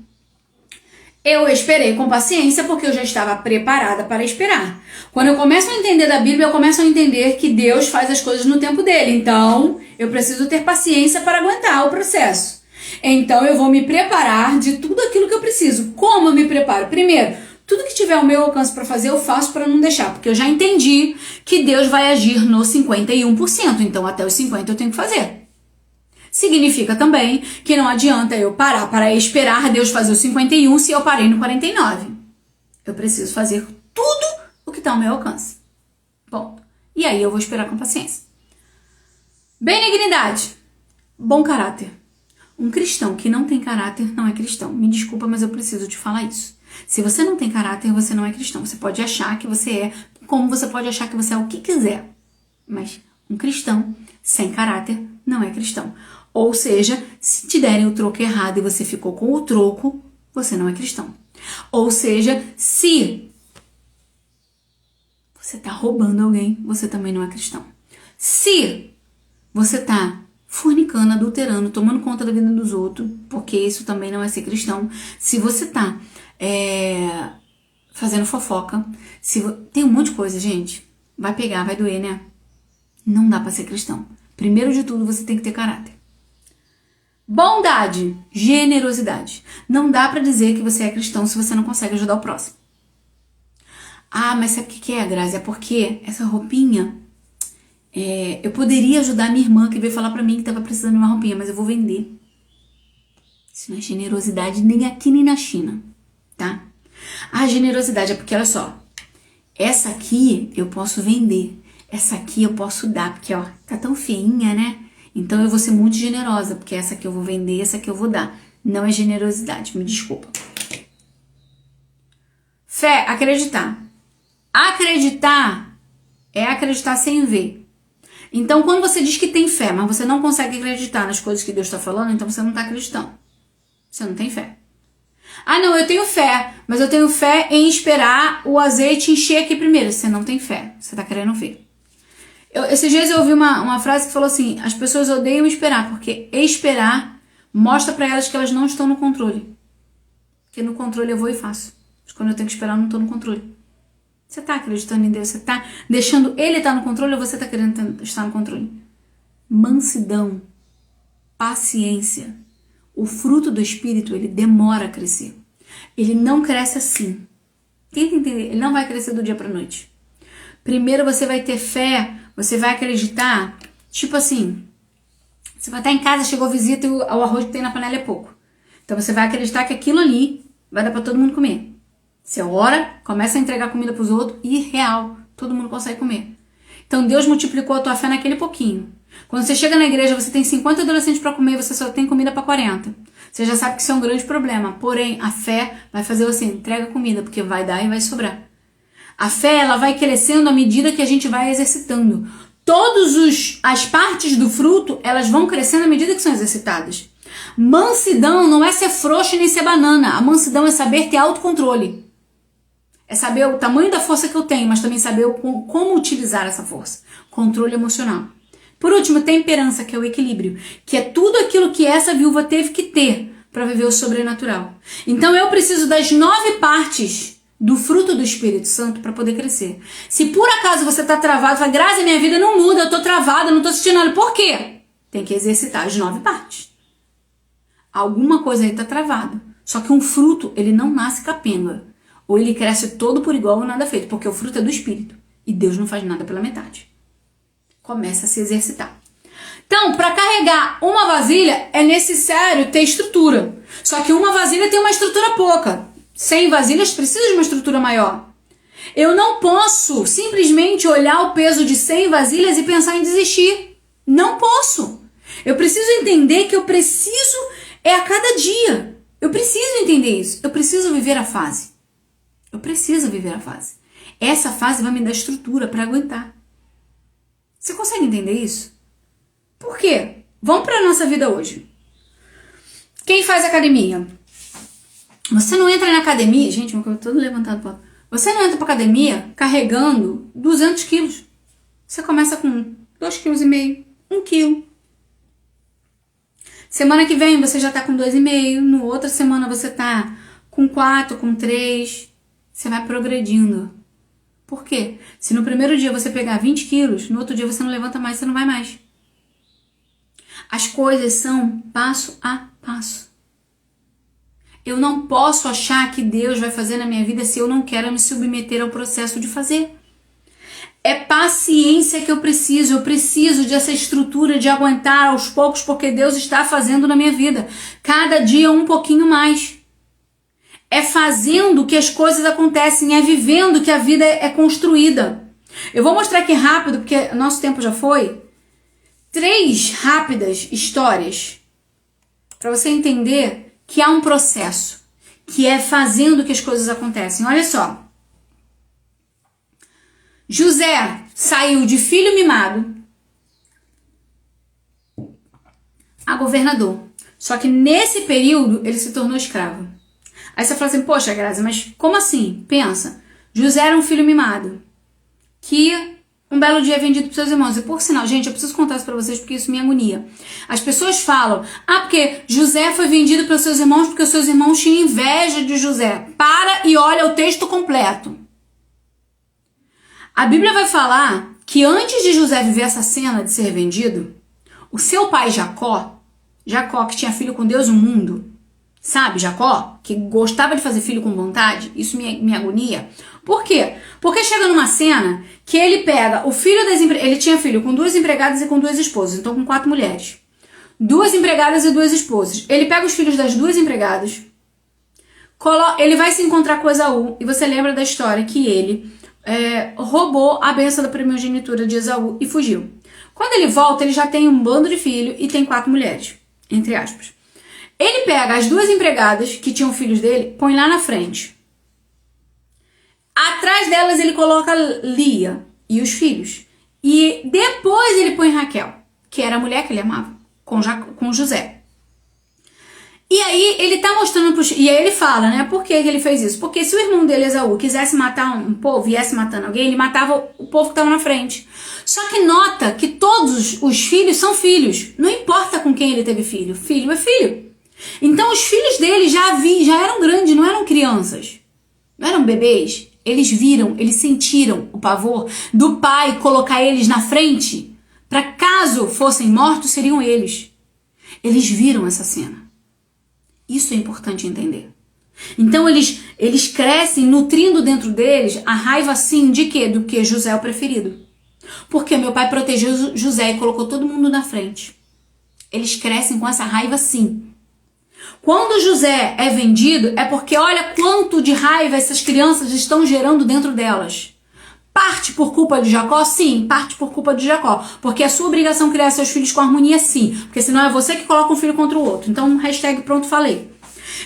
Eu esperei com paciência porque eu já estava preparada para esperar. Quando eu começo a entender da Bíblia, eu começo a entender que Deus faz as coisas no tempo dele. Então, eu preciso ter paciência para aguentar o processo. Então, eu vou me preparar de tudo aquilo que eu preciso. Como eu me preparo? Primeiro, tudo que tiver ao meu alcance para fazer, eu faço para não deixar. Porque eu já entendi que Deus vai agir no 51%. Então, até os 50% eu tenho que fazer. Significa também que não adianta eu parar para esperar Deus fazer o 51 se eu parei no 49. Eu preciso fazer tudo o que está ao meu alcance. Ponto. E aí eu vou esperar com paciência. Benignidade. Bom caráter. Um cristão que não tem caráter não é cristão. Me desculpa, mas eu preciso te falar isso. Se você não tem caráter, você não é cristão. Você pode achar que você é, como você pode achar que você é o que quiser. Mas um cristão sem caráter não é cristão. Ou seja, se te derem o troco errado e você ficou com o troco, você não é cristão. Ou seja, se você está roubando alguém, você também não é cristão. Se você está fornicando, adulterando, tomando conta da vida dos outros, porque isso também não é ser cristão. Se você está fazendo fofoca, tem um monte de coisa, gente. Vai pegar, vai doer, né? Não dá para ser cristão. Primeiro de tudo, você tem que ter caráter. Bondade, generosidade. Não dá pra dizer que você é cristão se você não consegue ajudar o próximo. Ah, mas sabe o que é, Grazi? É porque essa roupinha, eu poderia ajudar minha irmã que veio falar pra mim que tava precisando de uma roupinha, mas eu vou vender. Isso não é generosidade nem aqui nem na China, tá? A generosidade é porque, olha só, essa aqui eu posso vender, essa aqui eu posso dar, porque ó, tá tão feinha, né? Então eu vou ser muito generosa, porque essa aqui eu vou vender, essa aqui eu vou dar. Não é generosidade, me desculpa. Fé, acreditar. Acreditar é acreditar sem ver. Então quando você diz que tem fé, mas você não consegue acreditar nas coisas que Deus está falando, então você não está acreditando. Você não tem fé. Ah não, eu tenho fé, mas eu tenho fé em esperar o azeite encher aqui primeiro. Você não tem fé, você está querendo ver. Esses dias eu ouvi uma frase que falou assim, as pessoas odeiam esperar, porque esperar mostra pra elas que elas não estão no controle. Porque no controle eu vou e faço. Mas quando eu tenho que esperar, eu não estou no controle. Você tá acreditando em Deus? Você tá deixando Ele estar no controle ou você tá querendo estar no controle? Mansidão, paciência. O fruto do Espírito, ele demora a crescer. Ele não cresce assim. Tenta entender, ele não vai crescer do dia pra noite. Primeiro você vai ter fé, você vai acreditar, tipo assim, você vai estar em casa, chegou visita e o arroz que tem na panela é pouco. Então você vai acreditar que aquilo ali vai dar para todo mundo comer. Você ora, começa a entregar comida para os outros e real, todo mundo consegue comer. Então Deus multiplicou a tua fé naquele pouquinho. Quando você chega na igreja, você tem 50 adolescentes para comer e você só tem comida para 40. Você já sabe que isso é um grande problema. Porém, a fé vai fazer você entrega comida, porque vai dar e vai sobrar. A fé, ela vai crescendo à medida que a gente vai exercitando. As partes do fruto, elas vão crescendo à medida que são exercitadas. Mansidão não é ser frouxo nem ser banana. A mansidão é saber ter autocontrole. É saber o tamanho da força que eu tenho, mas também saber como utilizar essa força. Controle emocional. Por último, temperança, que é o equilíbrio. Que é tudo aquilo que essa viúva teve que ter para viver o sobrenatural. Então eu preciso das 9 partes do fruto do Espírito Santo para poder crescer. Se por acaso você está travado, fala, Grazi, minha vida não muda, eu estou travada, não estou assistindo nada. Por quê? Tem que exercitar as 9 partes. Alguma coisa aí está travada. Só que um fruto, ele não nasce capenga. ou ele cresce todo por igual ou nada feito, porque o fruto é do Espírito. E Deus não faz nada pela metade. Começa a se exercitar. Então, para carregar uma vasilha, é necessário ter estrutura. Só que uma vasilha tem uma estrutura pouca. 100 vasilhas precisa de uma estrutura maior. Eu não posso simplesmente olhar o peso de 100 vasilhas e pensar em desistir. Não posso. Eu preciso entender que eu preciso a cada dia. Eu preciso entender isso. Eu preciso viver a fase. Eu preciso viver a fase. Essa fase vai me dar estrutura para aguentar. Você consegue entender isso? Por quê? Vamos para a nossa vida hoje. Quem faz academia? Você não entra na academia... Gente, meu cabelo todo levantado. Você não entra para academia carregando 200 quilos. Você começa com 2,5 kg, 1 quilo. Semana que vem você já tá com 2,5. No outra semana você tá com 4, com 3. Você vai progredindo. Por quê? Se no primeiro dia você pegar 20 quilos, no outro dia você não levanta mais, você não vai mais. As coisas são passo a passo. Eu não posso achar que Deus vai fazer na minha vida se eu não quero me submeter ao processo de fazer. É paciência que eu preciso dessa estrutura de aguentar aos poucos, porque Deus está fazendo na minha vida. Cada dia um pouquinho mais. É fazendo que as coisas acontecem, é vivendo que a vida é construída. Eu vou mostrar aqui rápido, porque nosso tempo já foi. 3 rápidas histórias para você entender que há um processo, que é fazendo que as coisas acontecem. Olha só. José saiu de filho mimado a governador. Só que nesse período ele se tornou escravo. Aí você fala assim, poxa, Grazi, mas como assim? Pensa, José era um filho mimado que um belo dia é vendido para seus irmãos. E por sinal, gente, eu preciso contar isso para vocês porque isso me agonia. As pessoas falam, porque José foi vendido para seus irmãos porque os seus irmãos tinham inveja de José. Para e olha o texto completo. A Bíblia vai falar que antes de José viver essa cena de ser vendido, o seu pai Jacó que tinha filho com Deus e o mundo, sabe, Jacó, que gostava de fazer filho com vontade, isso me agonia. Por quê? Porque chega numa cena que ele pega o filho das empregadas, ele tinha filho com 2 empregadas e com 2 esposas, então com 4 mulheres. 2 empregadas e 2 esposas. Ele pega os filhos das 2 empregadas, ele vai se encontrar com Esaú, e você lembra da história que ele roubou a bênção da primogenitura de Esaú e fugiu. Quando ele volta, ele já tem um bando de filho e tem 4 mulheres, entre aspas. Ele pega as 2 empregadas que tinham filhos dele, põe lá na frente. Atrás delas ele coloca Lia e os filhos. E depois ele põe Raquel, que era a mulher que ele amava, com José. E aí ele tá mostrando e aí ele fala, né? Por que ele fez isso? Porque se o irmão dele, Esaú, quisesse matar um povo, viesse matando alguém, ele matava o povo que estava na frente. Só que nota que todos os filhos são filhos. Não importa com quem ele teve filho. Filho é filho. Então os filhos dele já eram grandes, não eram crianças. Não eram bebês. Eles viram, eles sentiram o pavor do pai colocar eles na frente. Para caso fossem mortos, seriam eles. Eles viram essa cena. Isso é importante entender. Então eles crescem nutrindo dentro deles a raiva assim de quê? Do que José é o preferido. Porque meu pai protegeu José e colocou todo mundo na frente. Eles crescem com essa raiva sim. Quando José é vendido é porque olha quanto de raiva essas crianças estão gerando dentro delas. Parte por culpa de Jacó? Sim, parte por culpa de Jacó. Porque é sua obrigação criar seus filhos com harmonia? Sim. Porque senão é você que coloca um filho contra o outro. Então, hashtag pronto, falei.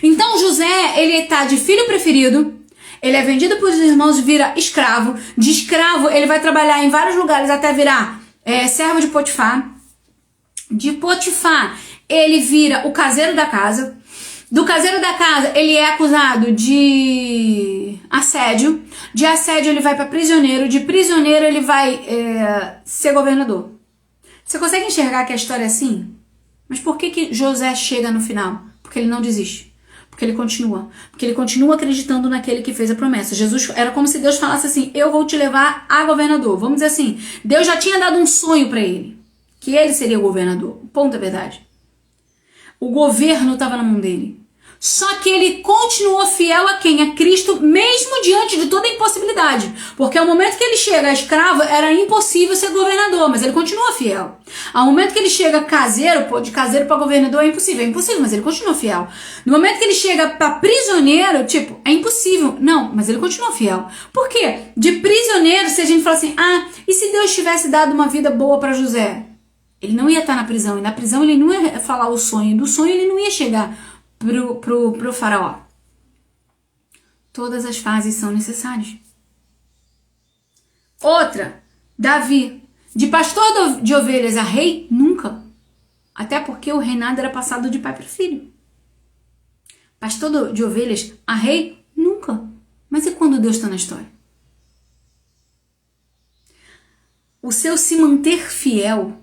Então, José, ele tá de filho preferido, ele é vendido por irmãos e vira escravo. De escravo, ele vai trabalhar em vários lugares até virar servo de Potifar. De Potifar, ele vira o caseiro da casa. Do caseiro da casa, ele é acusado de assédio. De assédio, ele vai para prisioneiro. De prisioneiro, ele vai ser governador. Você consegue enxergar que a história é assim? Mas por que José chega no final? Porque ele não desiste. Porque ele continua. Porque ele continua acreditando naquele que fez a promessa. Jesus, era como se Deus falasse assim, eu vou te levar a governador. Vamos dizer assim, Deus já tinha dado um sonho para ele. Que ele seria o governador. Ponto, é verdade. O governo estava na mão dele. Só que ele continuou fiel a quem? A Cristo, mesmo diante de toda a impossibilidade. Porque ao momento que ele chega escravo, era impossível ser governador, mas ele continua fiel. Ao momento que ele chega caseiro, pô, de caseiro para governador é impossível, mas ele continua fiel. No momento que ele chega para prisioneiro, tipo, é impossível. Não, mas ele continua fiel. Por quê? De prisioneiro, se a gente fala assim, e se Deus tivesse dado uma vida boa para José? Ele não ia estar na prisão, e na prisão ele não ia falar o sonho, do sonho ele não ia chegar pro faraó. Todas as fases são necessárias. Outra, Davi, de pastor de ovelhas a rei, nunca. Até porque o reinado era passado de pai para filho. Pastor de ovelhas a rei, nunca. Mas e quando Deus está na história? O seu se manter fiel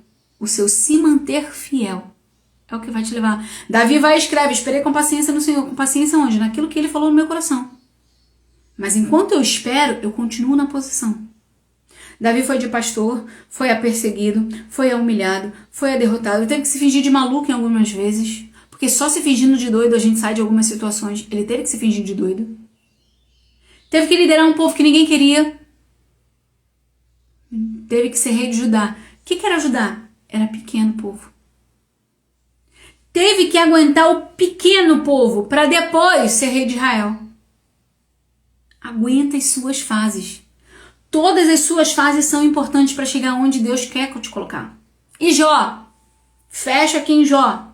é o que vai te levar. Davi vai e escreve, esperei com paciência no Senhor. Com paciência onde? Naquilo que ele falou no meu coração. Mas enquanto eu espero, eu continuo na posição. Davi foi de pastor, foi perseguido, foi humilhado, foi derrotado. Ele teve que se fingir de maluco em algumas vezes. Porque só se fingindo de doido a gente sai de algumas situações. Ele teve que se fingir de doido. Teve que liderar um povo que ninguém queria. Teve que ser rei de Judá. O que era Judá? Era pequeno povo. Teve que aguentar o pequeno povo para depois ser rei de Israel. Aguenta as suas fases. Todas as suas fases são importantes para chegar onde Deus quer te colocar. E Jó? Fecha aqui em Jó.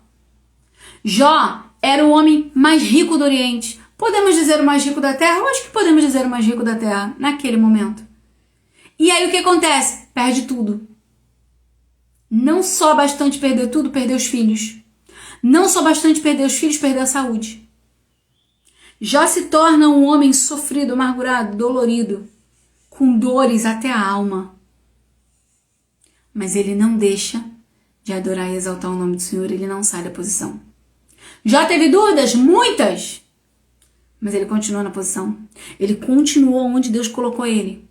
Jó era o homem mais rico do Oriente. Podemos dizer o mais rico da terra? Eu acho que podemos dizer o mais rico da terra naquele momento. E aí o que acontece? Perde tudo. Não só bastante perder tudo, perdeu os filhos. Não só bastante perder os filhos, perdeu a saúde. Jó se torna um homem sofrido, amargurado, dolorido, com dores até a alma. Mas ele não deixa de adorar e exaltar o nome do Senhor, ele não sai da posição. Jó teve dúvidas? Muitas! Mas ele continuou na posição. Ele continuou onde Deus colocou ele.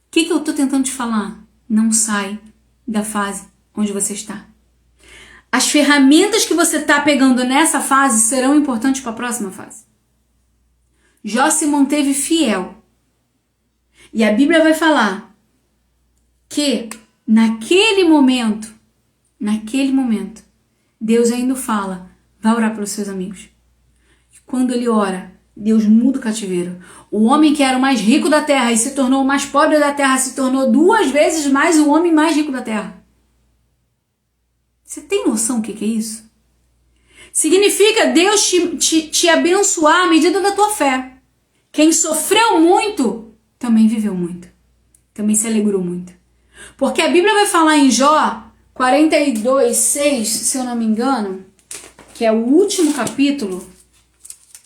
O que eu estou tentando te falar? Não sai da fase onde você está. As ferramentas que você está pegando nessa fase serão importantes para a próxima fase. Jó se manteve fiel. E a Bíblia vai falar que naquele momento, Deus ainda fala, vai orar pelos seus amigos. E quando ele ora, Deus muda o cativeiro. O homem que era o mais rico da terra e se tornou o mais pobre da terra, se tornou 2 vezes mais o homem mais rico da terra. Você tem noção do que é isso? Significa Deus te abençoar à medida da tua fé. Quem sofreu muito, também viveu muito. Também se alegrou muito. Porque a Bíblia vai falar em Jó 42:6, se eu não me engano, que é o último capítulo,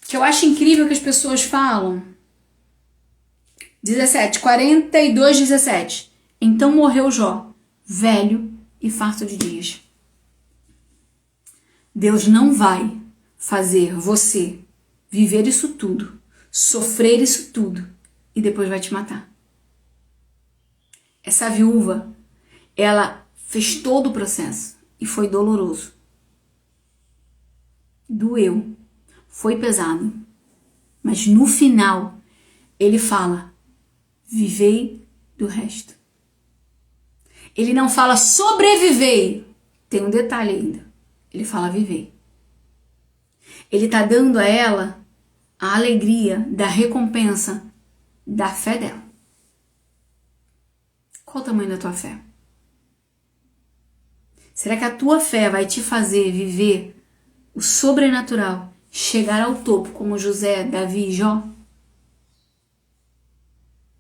que eu acho incrível que as pessoas falam. 42:17. Então morreu Jó, velho e farto de dias. Deus não vai fazer você viver isso tudo, sofrer isso tudo e depois vai te matar. Essa viúva, ela fez todo o processo e foi doloroso. Doeu, foi pesado, mas no final ele fala, vivei do resto. Ele não fala sobrevivei, tem um detalhe ainda. Ele fala viver. Ele está dando a ela a alegria da recompensa da fé dela. Qual o tamanho da tua fé? Será que a tua fé vai te fazer viver o sobrenatural, chegar ao topo como José, Davi e Jó?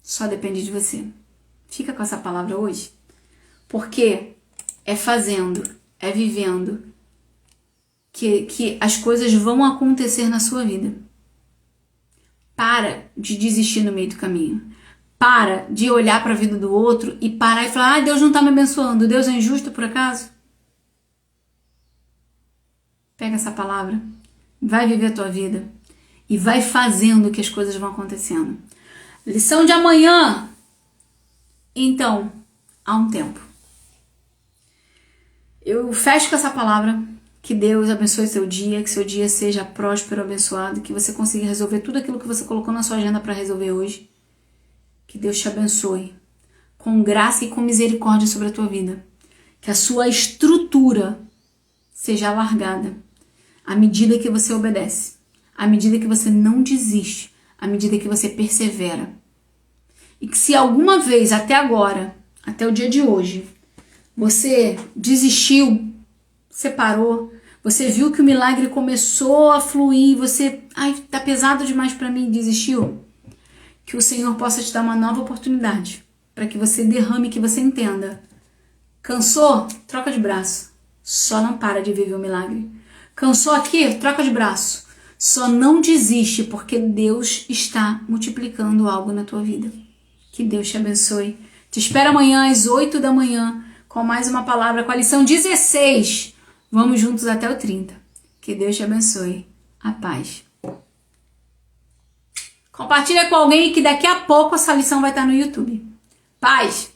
Só depende de você. Fica com essa palavra hoje. Porque é fazendo, é vivendo, que as coisas vão acontecer na sua vida. Para de desistir no meio do caminho. Para de olhar para a vida do outro e parar e falar, Deus não está me abençoando, Deus é injusto por acaso? Pega essa palavra, vai viver a tua vida e vai fazendo que as coisas vão acontecendo. Lição de amanhã. Então, há um tempo. Eu fecho com essa palavra Que Deus abençoe seu dia, que seu dia seja próspero, abençoado, que você consiga resolver tudo aquilo que você colocou na sua agenda para resolver hoje. Que Deus te abençoe com graça e com misericórdia sobre a tua vida. Que a sua estrutura seja alargada à medida que você obedece, à medida que você não desiste, à medida que você persevera. E que se alguma vez até agora, até o dia de hoje, você desistiu, você parou, você viu que o milagre começou a fluir, você, tá pesado demais para mim, desistiu, que o Senhor possa te dar uma nova oportunidade, para que você derrame, que você entenda. Cansou? Troca de braço. Só não para de viver o milagre. Cansou aqui? Troca de braço. Só não desiste, porque Deus está multiplicando algo na tua vida. Que Deus te abençoe. Te espero amanhã às 8 da manhã com mais uma palavra, com a lição 16. Vamos juntos até o 30. Que Deus te abençoe. A paz. Compartilha com alguém que daqui a pouco essa lição vai estar no YouTube. Paz!